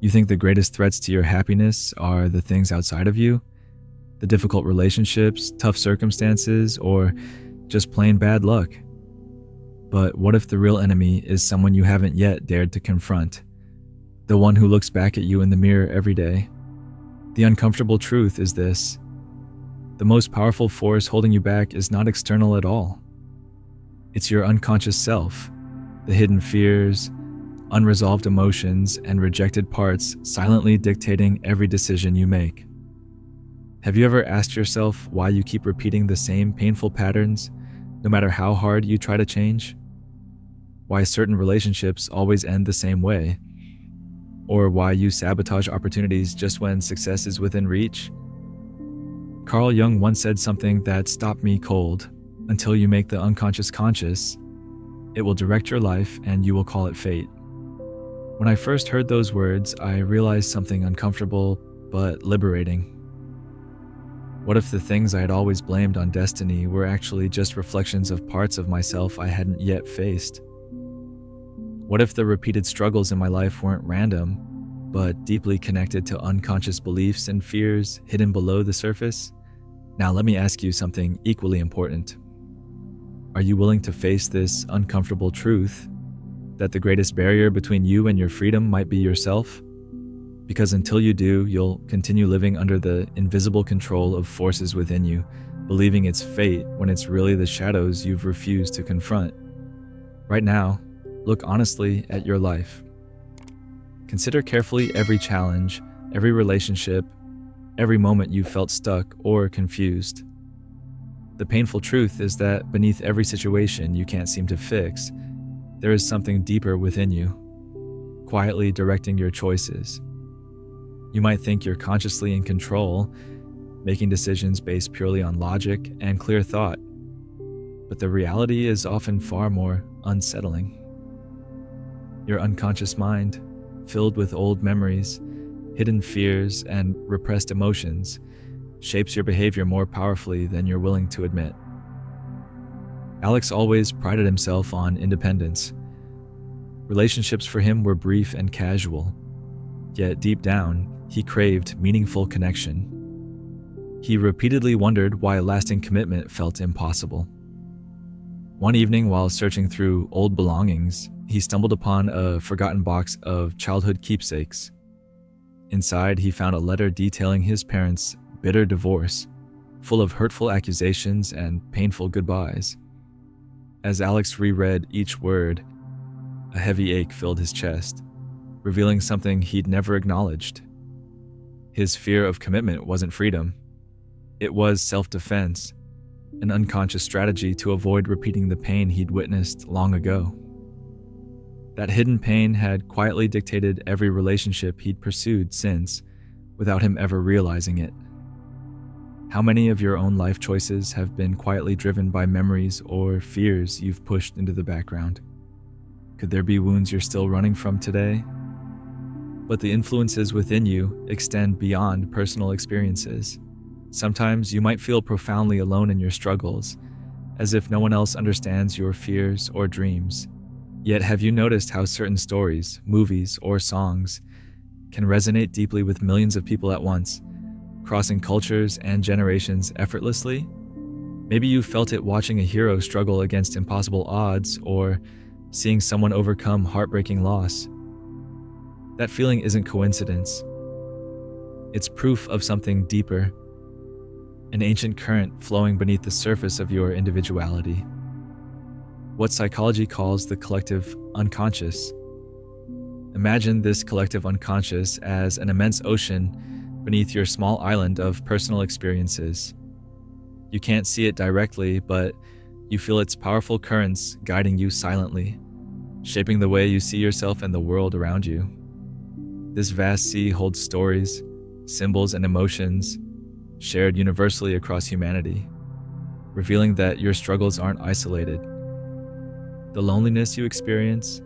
You think the greatest threats to your happiness are the things outside of you? The difficult relationships, tough circumstances, or just plain bad luck? But what if the real enemy is someone you haven't yet dared to confront? The one who looks back at you in the mirror every day? The uncomfortable truth is this: the most powerful force holding you back is not external at all. It's your unconscious self, the hidden fears, unresolved emotions, and rejected parts silently dictating every decision you make. Have you ever asked yourself why you keep repeating the same painful patterns, no matter how hard you try to change? Why certain relationships always end the same way? Or why you sabotage opportunities just when success is within reach? Carl Jung once said something that stopped me cold: until you make the unconscious conscious, it will direct your life and you will call it fate. When I first heard those words, I realized something uncomfortable but liberating. What if the things I had always blamed on destiny were actually just reflections of parts of myself I hadn't yet faced? What if the repeated struggles in my life weren't random, but deeply connected to unconscious beliefs and fears hidden below the surface? Now let me ask you something equally important. Are you willing to face this uncomfortable truth that the greatest barrier between you and your freedom might be yourself? Because until you do, you'll continue living under the invisible control of forces within you, believing it's fate when it's really the shadows you've refused to confront. Right now, look honestly at your life. Consider carefully every challenge, every relationship, every moment you felt stuck or confused. The painful truth is that beneath every situation you can't seem to fix, there is something deeper within you, quietly directing your choices. You might think you're consciously in control, making decisions based purely on logic and clear thought, but the reality is often far more unsettling. Your unconscious mind, filled with old memories, hidden fears, and repressed emotions, shapes your behavior more powerfully than you're willing to admit. Alex always prided himself on independence. Relationships for him were brief and casual, yet deep down, he craved meaningful connection. He repeatedly wondered why lasting commitment felt impossible. One evening, while searching through old belongings, he stumbled upon a forgotten box of childhood keepsakes. Inside, he found a letter detailing his parents' bitter divorce, full of hurtful accusations and painful goodbyes. As Alex reread each word, a heavy ache filled his chest, revealing something he'd never acknowledged. His fear of commitment wasn't freedom. It was self-defense, an unconscious strategy to avoid repeating the pain he'd witnessed long ago. That hidden pain had quietly dictated every relationship he'd pursued since, without him ever realizing it. How many of your own life choices have been quietly driven by memories or fears you've pushed into the background? Could there be wounds you're still running from today? But the influences within you extend beyond personal experiences. Sometimes you might feel profoundly alone in your struggles, as if no one else understands your fears or dreams. Yet have you noticed how certain stories, movies, or songs can resonate deeply with millions of people at once, crossing cultures and generations effortlessly? Maybe you felt it watching a hero struggle against impossible odds or seeing someone overcome heartbreaking loss. That feeling isn't coincidence. It's proof of something deeper, an ancient current flowing beneath the surface of your individuality. What psychology calls the collective unconscious. Imagine this collective unconscious as an immense ocean beneath your small island of personal experiences. You can't see it directly, but you feel its powerful currents guiding you silently, shaping the way you see yourself and the world around you. This vast sea holds stories, symbols, and emotions shared universally across humanity, revealing that your struggles aren't isolated. The loneliness you experience,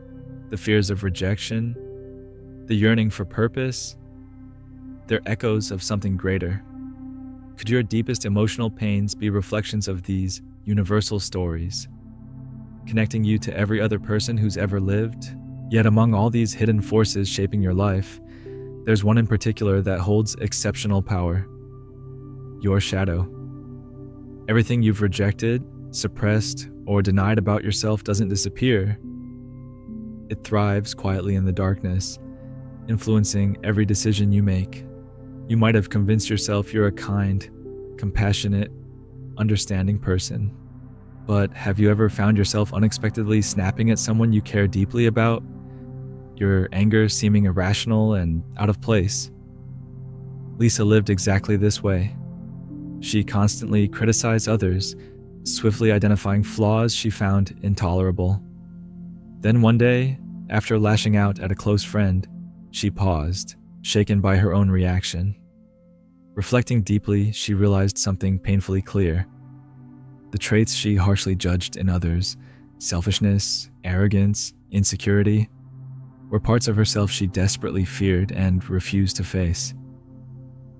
the fears of rejection, the yearning for purpose, they're echoes of something greater. Could your deepest emotional pains be reflections of these universal stories, connecting you to every other person who's ever lived? Yet among all these hidden forces shaping your life, There's one in particular that holds exceptional power: your shadow. Everything you've rejected, suppressed, or denied about yourself doesn't disappear. It thrives quietly in the darkness, influencing every decision you make. You might have convinced yourself you're a kind, compassionate, understanding person. But have you ever found yourself unexpectedly snapping at someone you care deeply about? Your anger seeming irrational and out of place. Lisa lived exactly this way. She constantly criticized others, swiftly identifying flaws she found intolerable. Then one day, after lashing out at a close friend, she paused, shaken by her own reaction. Reflecting deeply, she realized something painfully clear. The traits she harshly judged in others, selfishness, arrogance, insecurity, were parts of herself she desperately feared and refused to face.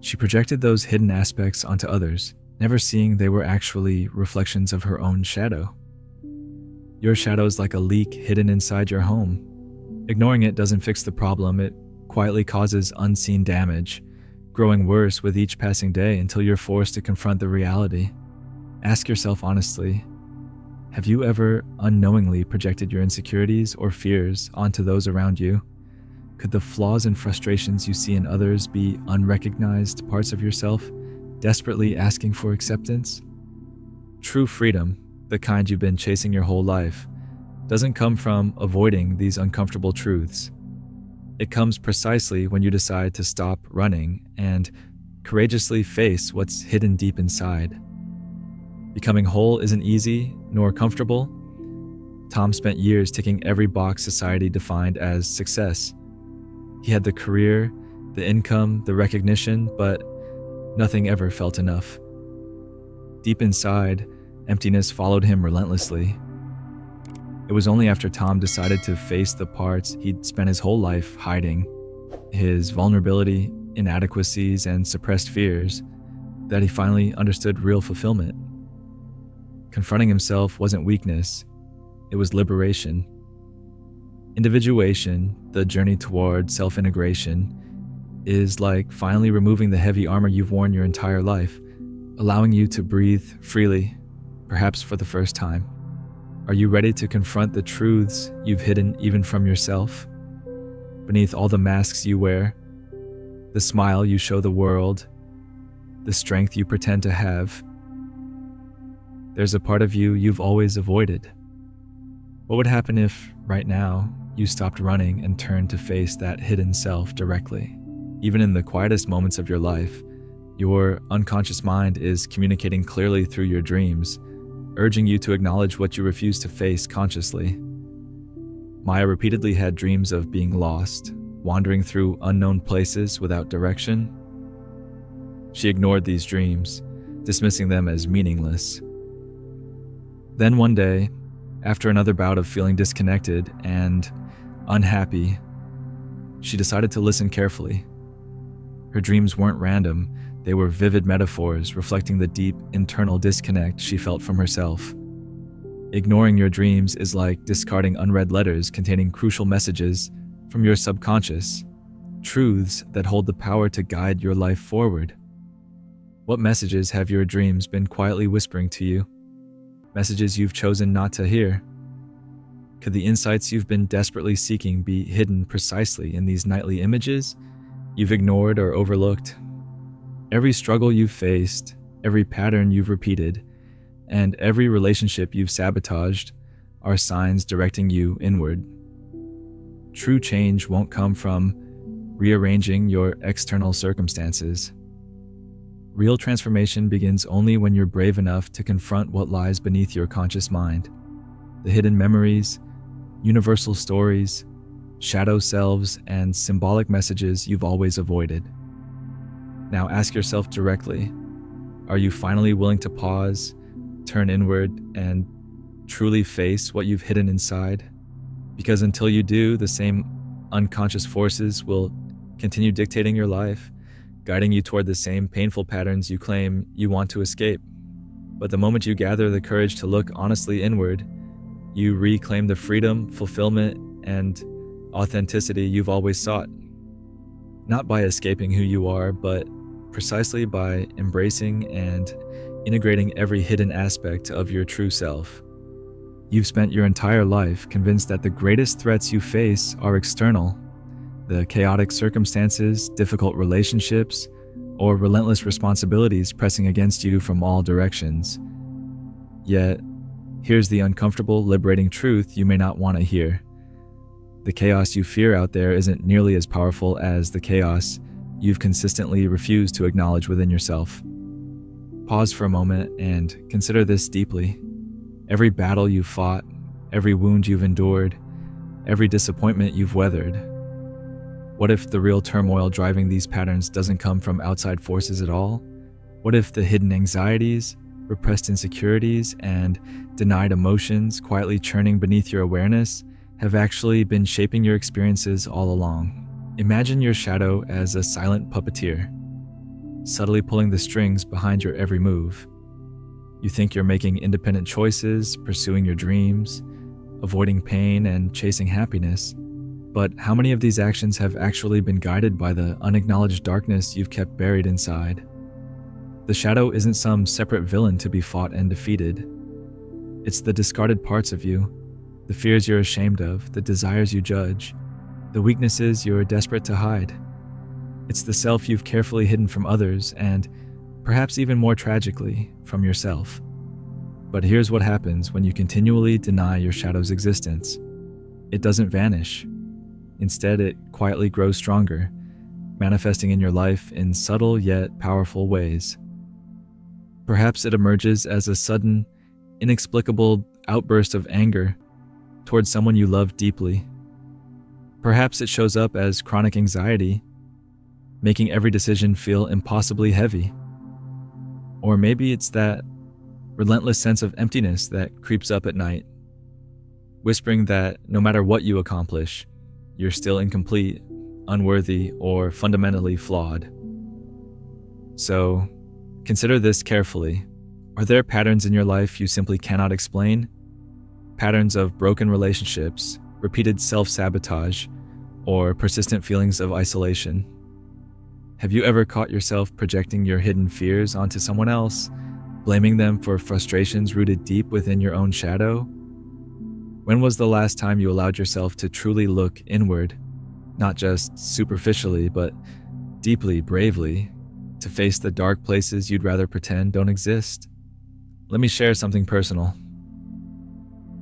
She projected those hidden aspects onto others, never seeing they were actually reflections of her own shadow. Your shadow is like a leak hidden inside your home. Ignoring it doesn't fix the problem, it quietly causes unseen damage, growing worse with each passing day until you're forced to confront the reality. Ask yourself honestly, have you ever unknowingly projected your insecurities or fears onto those around you? Could the flaws and frustrations you see in others be unrecognized parts of yourself, desperately asking for acceptance? True freedom, the kind you've been chasing your whole life, doesn't come from avoiding these uncomfortable truths. It comes precisely when you decide to stop running and courageously face what's hidden deep inside. Becoming whole isn't easy nor comfortable. Tom spent years ticking every box society defined as success. He had the career, the income, the recognition, but nothing ever felt enough. Deep inside, emptiness followed him relentlessly. It was only after Tom decided to face the parts he'd spent his whole life hiding, his vulnerability, inadequacies, and suppressed fears, that he finally understood real fulfillment. Confronting himself wasn't weakness, it was liberation. Individuation, the journey toward self-integration, is like finally removing the heavy armor you've worn your entire life, allowing you to breathe freely, perhaps for the first time. Are you ready to confront the truths you've hidden even from yourself? Beneath all the masks you wear, the smile you show the world, the strength you pretend to have, there's a part of you you've always avoided. What would happen if, right now, you stopped running and turned to face that hidden self directly? Even in the quietest moments of your life, your unconscious mind is communicating clearly through your dreams, urging you to acknowledge what you refuse to face consciously. Maya repeatedly had dreams of being lost, wandering through unknown places without direction. She ignored these dreams, dismissing them as meaningless. Then one day, after another bout of feeling disconnected and unhappy, she decided to listen carefully. Her dreams weren't random, they were vivid metaphors reflecting the deep internal disconnect she felt from herself. Ignoring your dreams is like discarding unread letters containing crucial messages from your subconscious, truths that hold the power to guide your life forward. What messages have your dreams been quietly whispering to you? Messages you've chosen not to hear? Could the insights you've been desperately seeking be hidden precisely in these nightly images you've ignored or overlooked? Every struggle you've faced, every pattern you've repeated, and every relationship you've sabotaged are signs directing you inward. True change won't come from rearranging your external circumstances. Real transformation begins only when you're brave enough to confront what lies beneath your conscious mind. The hidden memories, universal stories, shadow selves, and symbolic messages you've always avoided. Now ask yourself directly, are you finally willing to pause, turn inward, and truly face what you've hidden inside? Because until you do, the same unconscious forces will continue dictating your life, guiding you toward the same painful patterns you claim you want to escape. But the moment you gather the courage to look honestly inward, you reclaim the freedom, fulfillment, and authenticity you've always sought. not by escaping who you are, but precisely by embracing and integrating every hidden aspect of your true self. You've spent your entire life convinced that the greatest threats you face are external, the chaotic circumstances, difficult relationships, or relentless responsibilities pressing against you from all directions. Yet, here's the uncomfortable, liberating truth you may not want to hear. The chaos you fear out there isn't nearly as powerful as the chaos you've consistently refused to acknowledge within yourself. Pause for a moment and consider this deeply. Every battle you've fought, every wound you've endured, every disappointment you've weathered. What if the real turmoil driving these patterns doesn't come from outside forces at all? What if the hidden anxieties, repressed insecurities, and denied emotions quietly churning beneath your awareness have actually been shaping your experiences all along? Imagine your shadow as a silent puppeteer, subtly pulling the strings behind your every move. You think you're making independent choices, pursuing your dreams, avoiding pain, and chasing happiness. But how many of these actions have actually been guided by the unacknowledged darkness you've kept buried inside? The shadow isn't some separate villain to be fought and defeated. It's the discarded parts of you, the fears you're ashamed of, the desires you judge, the weaknesses you're desperate to hide. It's the self you've carefully hidden from others and, perhaps even more tragically, from yourself. But here's what happens when you continually deny your shadow's existence. It doesn't vanish. Instead, it quietly grows stronger, manifesting in your life in subtle yet powerful ways. Perhaps it emerges as a sudden, inexplicable outburst of anger towards someone you love deeply. Perhaps it shows up as chronic anxiety, making every decision feel impossibly heavy. Or maybe it's that relentless sense of emptiness that creeps up at night, whispering that no matter what you accomplish, you're still incomplete, unworthy, or fundamentally flawed. So, consider this carefully. Are there patterns in your life you simply cannot explain? Patterns of broken relationships, repeated self-sabotage, or persistent feelings of isolation? Have you ever caught yourself projecting your hidden fears onto someone else, blaming them for frustrations rooted deep within your own shadow? When was the last time you allowed yourself to truly look inward, not just superficially, but deeply, bravely, to face the dark places you'd rather pretend don't exist? Let me share something personal.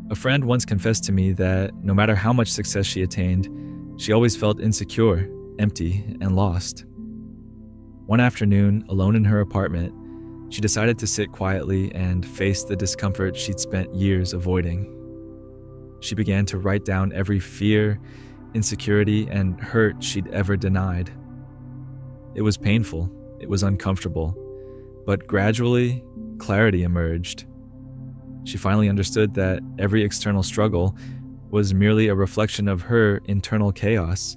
A friend once confessed to me that no matter how much success she attained, she always felt insecure, empty, and lost. One afternoon, alone in her apartment, she decided to sit quietly and face the discomfort she'd spent years avoiding. She began to write down every fear, insecurity, and hurt she'd ever denied. It was painful, it was uncomfortable, but gradually, clarity emerged. She finally understood that every external struggle was merely a reflection of her internal chaos,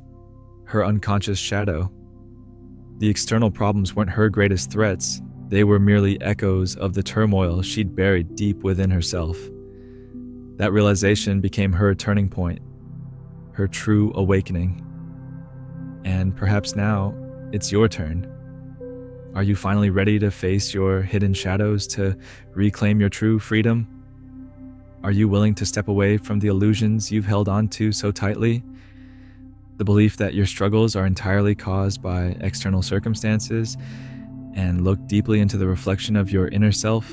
her unconscious shadow. The external problems weren't her greatest threats, they were merely echoes of the turmoil she'd buried deep within herself. That realization became her turning point, her true awakening. And perhaps now, it's your turn. Are you finally ready to face your hidden shadows, to reclaim your true freedom? Are you willing to step away from the illusions you've held on to so tightly? The belief that your struggles are entirely caused by external circumstances, and look deeply into the reflection of your inner self,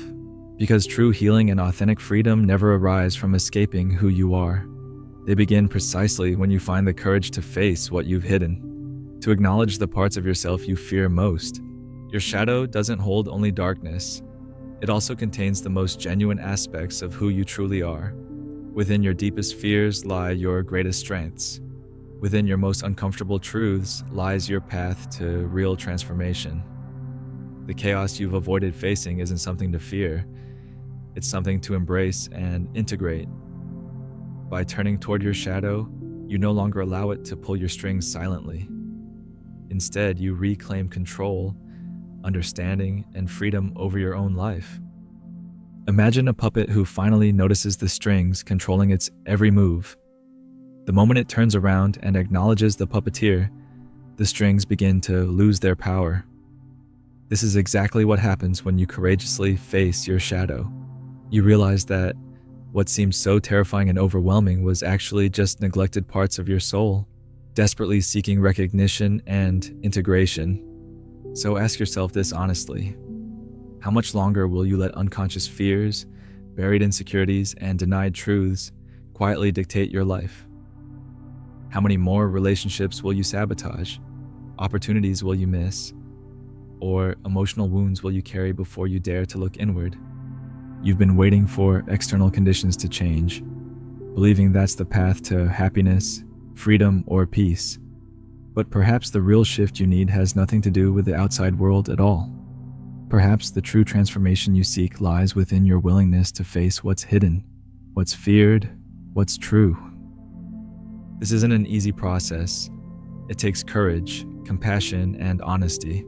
because true healing and authentic freedom never arise from escaping who you are. They begin precisely when you find the courage to face what you've hidden, to acknowledge the parts of yourself you fear most. Your shadow doesn't hold only darkness. It also contains the most genuine aspects of who you truly are. Within your deepest fears lie your greatest strengths. Within your most uncomfortable truths lies your path to real transformation. The chaos you've avoided facing isn't something to fear. It's something to embrace and integrate. By turning toward your shadow, you no longer allow it to pull your strings silently. Instead, you reclaim control, understanding, and freedom over your own life. Imagine a puppet who finally notices the strings controlling its every move. The moment it turns around and acknowledges the puppeteer, the strings begin to lose their power. This is exactly what happens when you courageously face your shadow. You realize that what seemed so terrifying and overwhelming was actually just neglected parts of your soul, desperately seeking recognition and integration. So ask yourself this honestly. How much longer will you let unconscious fears, buried insecurities, and denied truths quietly dictate your life? How many more relationships will you sabotage? Opportunities will you miss? Or emotional wounds will you carry before you dare to look inward? You've been waiting for external conditions to change, believing that's the path to happiness, freedom, or peace. But perhaps the real shift you need has nothing to do with the outside world at all. Perhaps the true transformation you seek lies within your willingness to face what's hidden, what's feared, what's true. This isn't an easy process. It takes courage, compassion, and honesty.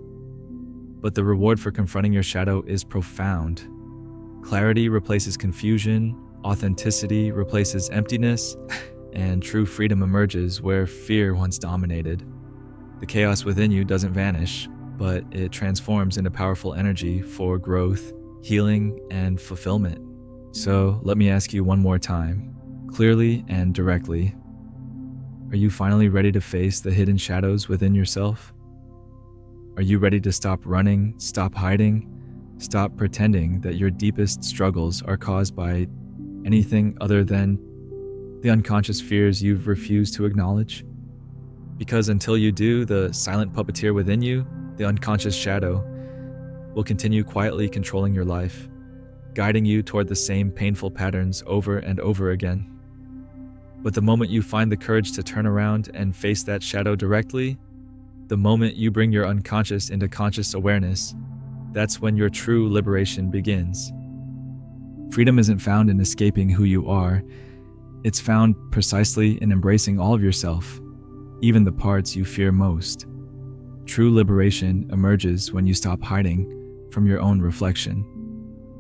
But the reward for confronting your shadow is profound. Clarity replaces confusion, authenticity replaces emptiness, and true freedom emerges where fear once dominated. The chaos within you doesn't vanish, but it transforms into powerful energy for growth, healing, and fulfillment. So let me ask you one more time, clearly and directly. Are you finally ready to face the hidden shadows within yourself? Are you ready to stop running, stop hiding, stop pretending that your deepest struggles are caused by anything other than the unconscious fears you've refused to acknowledge? Because until you do, the silent puppeteer within you, the unconscious shadow, will continue quietly controlling your life, guiding you toward the same painful patterns over and over again. But the moment you find the courage to turn around and face that shadow directly, the moment you bring your unconscious into conscious awareness, that's when your true liberation begins. Freedom isn't found in escaping who you are. It's found precisely in embracing all of yourself, even the parts you fear most. True liberation emerges when you stop hiding from your own reflection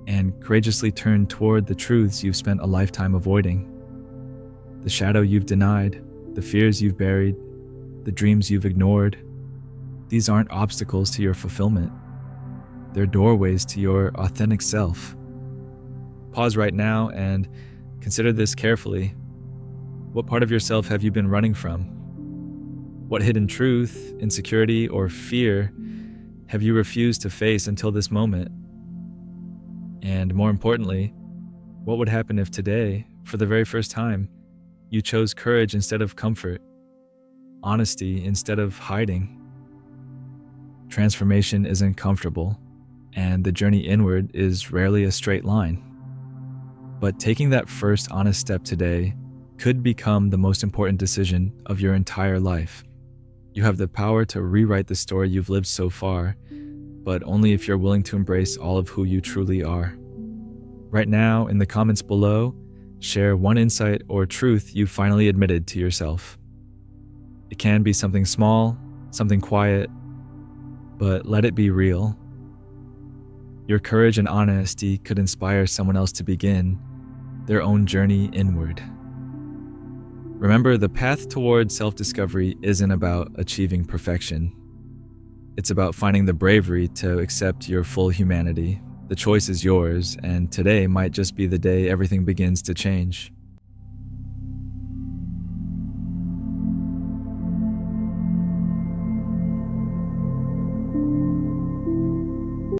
and courageously turn toward the truths you've spent a lifetime avoiding. The shadow you've denied, the fears you've buried, the dreams you've ignored, these aren't obstacles to your fulfillment. They're doorways to your authentic self. Pause right now and consider this carefully. What part of yourself have you been running from? What hidden truth, insecurity, or fear have you refused to face until this moment? And more importantly, what would happen if today, for the very first time, you chose courage instead of comfort, honesty instead of hiding? Transformation isn't comfortable, and the journey inward is rarely a straight line. But taking that first honest step today could become the most important decision of your entire life. You have the power to rewrite the story you've lived so far, but only if you're willing to embrace all of who you truly are. Right now, in the comments below, share one insight or truth you finally admitted to yourself. It can be something small, something quiet, but let it be real. Your courage and honesty could inspire someone else to begin their own journey inward. Remember, the path toward self-discovery isn't about achieving perfection. It's about finding the bravery to accept your full humanity. The choice is yours, and today might just be the day everything begins to change.